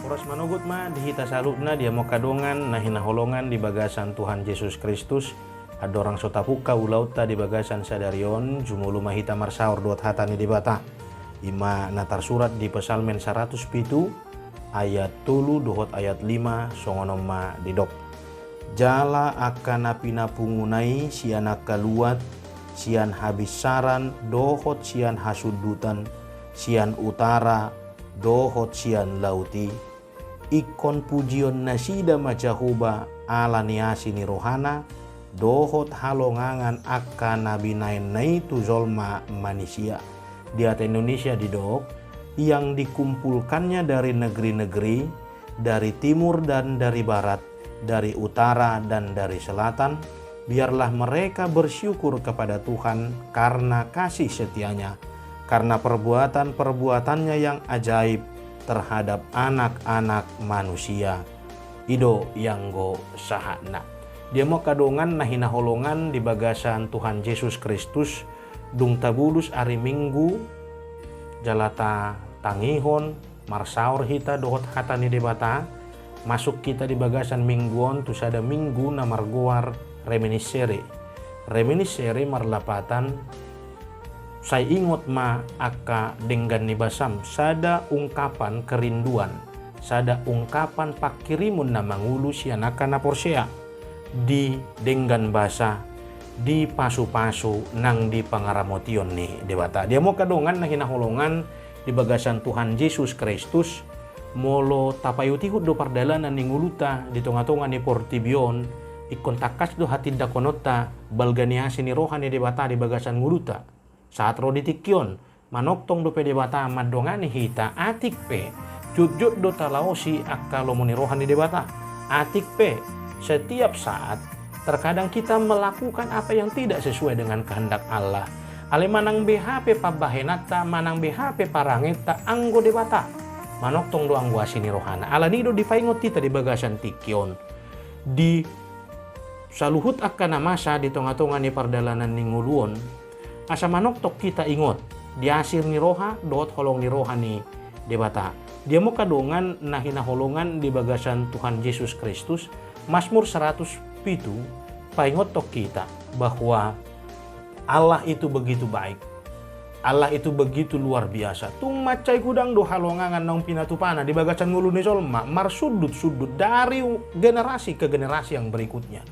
Oras manugut ma dihita salubna dia mo kadongan na hinaholongan di bagasan Tuhan Yesus Kristus. Adorang sotapuka ulauta di bagasan sadarion jumulu mahita marsaur dot hatani di bata. Ima natar surat di Pesalmen 107 ayat 3 dohot ayat 5 songonom ma didok. Jala akan napina pungunai siana kaluat sian habis saran dohot sian hasudutan sian utara dohot sian lauti ikon pujion nasida macahuba ala niasi ni rohana dohot halongangan akan nabi nain naitu zolma manusia di atas Indonesia didok yang dikumpulkannya dari negeri-negeri, dari timur dan dari barat, dari utara dan dari selatan. Biarlah mereka bersyukur kepada Tuhan karena kasih setianya, karena perbuatan-perbuatannya yang ajaib terhadap anak-anak manusia. Ido yang go sahana. Dia mau kadongan nahina holongan di bagasan Tuhan Yesus Kristus dung tabulus hari Minggu jalata tangihon marsaur hita dohot hatani debata masuk kita di bagasan mingguon tu sada minggu na margoar reminiscere marlapatan saya ingot ma aka denggan ni basam sada ungkapan kerinduan sada ungkapan pakirimun na mangulu sianaka na porsea di denggan basa di pasu-pasu nang di pangaramotion ni debata dia mau kadongan na hinaholongan di bagasan Tuhan Yesus Kristus molo tapayutihut do pardalanan ni nguluta di tonga-tonga ni portibion ikon takas do hatinda konota balganiasi ni rohan ni debata di bagasan nguluta saat ro ditikyon manoktong do pede bata madongani hita atik pe jut-jut do talaosi akalo muni rohan ni debata atik pe setiap saat terkadang kita melakukan apa yang tidak sesuai dengan kehendak Allah. Ale manang BHP pabahenata manang BHP parangeta anggo debata manoktong do anggo asini rohana ala nido dipaingot kita di bagasan tikyon di saluhut akan masa di tonga-tonga ni pardalanan ni nguluon asa manoktok kita ingot di asir ni roha dot holong ni roha ni debata dia mau kadongan nahina holongan di bagasan Tuhan Yesus Kristus Mazmur 107 paingot tok kita bahwa Allah itu begitu baik Allah itu begitu luar biasa tung macai kudang do halongangan nong pinatupana di bagasan ngulu ni solma mar sudut-sudut dari generasi ke generasi yang berikutnya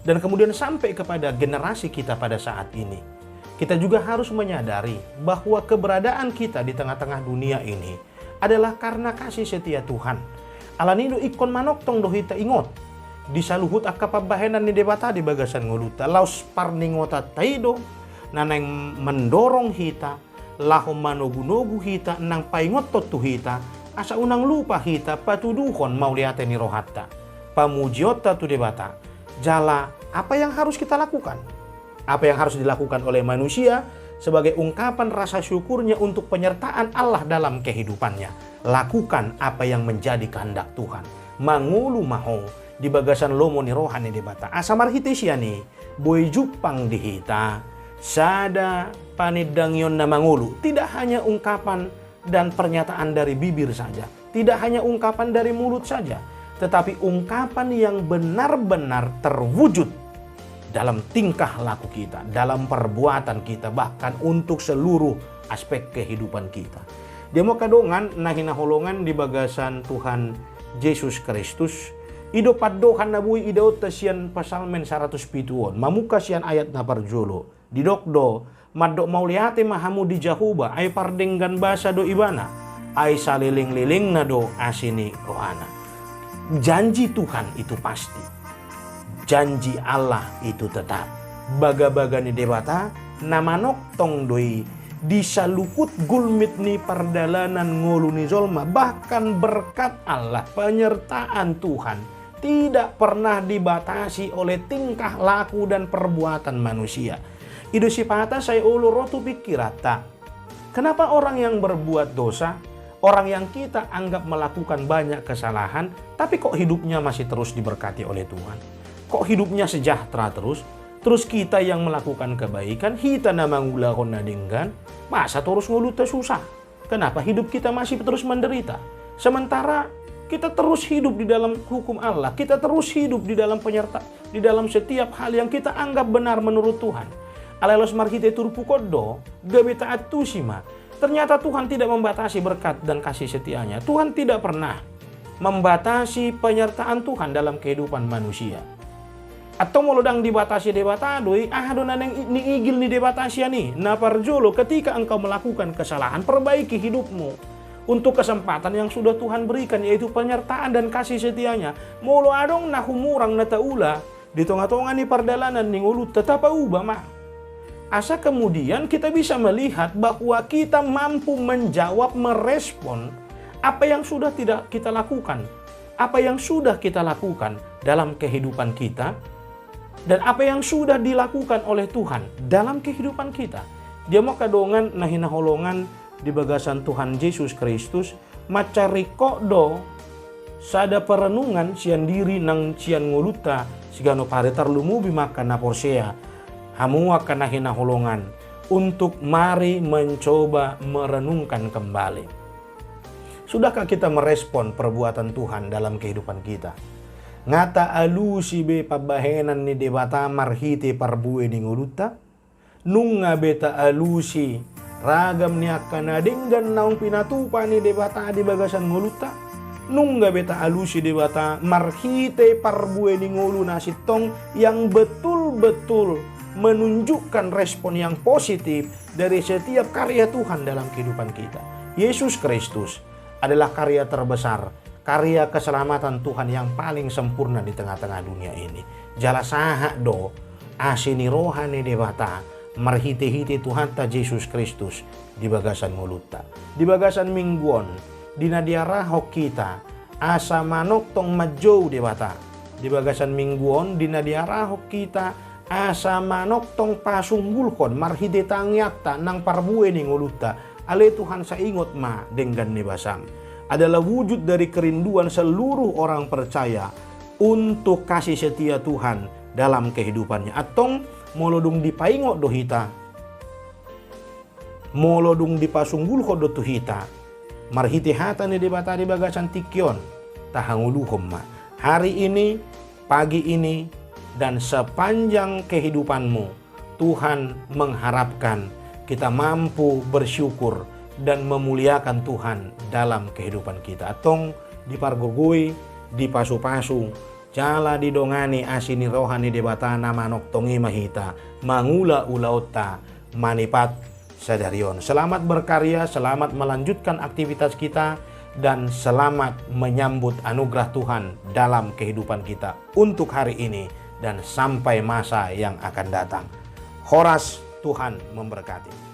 dan kemudian sampai kepada generasi kita pada saat ini kita juga harus menyadari bahwa keberadaan kita di tengah-tengah dunia ini adalah karena kasih setia Tuhan. Alanido ikon manoktong dohita ingot. Disaluhut akapabahenan ni debata di bagasan nguluta. Laus parningota taido. Nanang mendorong hita. Lahom manogu-nogu hita. Nang paingot totu hita. Asa unang lupa hita patuduhon mauliate ni rohatta. Pamujiota tu debata. Jala apa yang harus kita lakukan? Apa yang harus dilakukan oleh manusia sebagai ungkapan rasa syukurnya untuk penyertaan Allah dalam kehidupannya. Lakukan apa yang menjadi kehendak Tuhan. Mangulu maho di bagasan lomo ni rohani debata. Asamar hitisiani boy jupang dihita sada panidangyon na mangulu. Tidak hanya ungkapan dan pernyataan dari bibir saja. Tidak hanya ungkapan dari mulut saja. Tetapi ungkapan yang benar-benar terwujud dalam tingkah laku kita, dalam perbuatan kita, bahkan untuk seluruh aspek kehidupan kita. Dia mau kadongan nahina holongan di bagasan Tuhan Yesus Kristus. Ido padohan nabui ido tasian Pesalmen 107 mamuka sian ayat na parjolo. Didokdo madok mauliate mahamu di jahuba ay pardenggan basa do ibana ay saliling-liling na do asini rohana. Janji Tuhan itu pasti. Janji Allah itu tetap. Baga-baga ni debata namanok tong doi disaluhut gulmit ni pardalanan ngulu ni zolma. Bahkan berkat Allah penyertaan Tuhan tidak pernah dibatasi oleh tingkah laku dan perbuatan manusia. Ido sipata saya ulu rotu pikirata. Kenapa orang yang berbuat dosa, orang yang kita anggap melakukan banyak kesalahan, tapi kok hidupnya masih terus diberkati oleh Tuhan? Kok hidupnya sejahtera terus? Terus kita yang melakukan kebaikan, kita nama ngulakon nadinggan, masa terus nguluta susah? Kenapa hidup kita masih terus menderita? Sementara Kita terus hidup di dalam hukum Allah. Kita terus hidup di dalam di dalam setiap hal yang kita anggap benar menurut Tuhan. Alelos marhite turpu kodo, gabita atusima. Ternyata Tuhan tidak membatasi berkat dan kasih setianya. Tuhan tidak pernah membatasi penyertaan Tuhan dalam kehidupan manusia. Atau molodang dibatasi debatadoi, donan yang ni igil ni debatasi ni. Naparjolo ketika engkau melakukan kesalahan, perbaiki hidupmu untuk kesempatan yang sudah Tuhan berikan, yaitu penyertaan dan kasih setianya. Molo adong na humurang na taula di tengah-tengah ni pardalanan ning ulut tetap ubah mah. Asa kemudian kita bisa melihat bahwa kita mampu menjawab, merespon apa yang sudah tidak kita lakukan, apa yang sudah kita lakukan dalam kehidupan kita, dan apa yang sudah dilakukan oleh Tuhan dalam kehidupan kita. Dia mau kadongan nahinaholongan di bagasan Tuhan Yesus Kristus, macariko do sada perenungan sian diri nang sian nguluta sigano paretar lumubi maka na porsea hamua kana hinaholongan untuk mari mencoba merenungkan kembali. Sudahkah kita merespon perbuatan Tuhan dalam kehidupan kita? Ngata alusi be pabahenan ni debata marhite parbue ni nguluta nunga beta alusi ragam ni akana denggan naung pinatupa ni debata di bagasan nguluta nungga beta alusi debata marhite parbue ni ngulu nasitong yang betul-betul menunjukkan respon yang positif dari setiap karya Tuhan dalam kehidupan kita. Yesus Kristus adalah karya terbesar, karya keselamatan Tuhan yang paling sempurna di tengah-tengah dunia ini. Jala saha do asini rohani debata marhite-hite Tuhan ta Yesus Kristus di bagasan nguluta. Di bagasan mingguon, di nadiarahok kita, asa manok tong majou debata. Di bagasan mingguon, di nadiarahok kita, asa manok tong pasunggulkon, marhite tangyakta nang parbue ni nguluta. Ale Tuhan sa ingot ma denggan ni basam. Adalah wujud dari kerinduan seluruh orang percaya untuk kasih setia Tuhan dalam kehidupannya. Atong molodung dipaingok do hita, molodung dipasunggul do hita, marhiti hata ni debata di bagasan tikyon, tahanguluhom ma. Hari ini, pagi ini, dan sepanjang kehidupanmu, Tuhan mengharapkan kita mampu bersyukur dan memuliakan Tuhan dalam kehidupan kita. Atong dipargogoi, dipasu-pasu, jala didongani asini rohani debata manok tongi mahita mangula ulaota manipat sadarion. Selamat berkarya, selamat melanjutkan aktivitas kita, dan selamat menyambut anugerah Tuhan dalam kehidupan kita untuk hari ini dan sampai masa yang akan datang. Horas, Tuhan memberkati.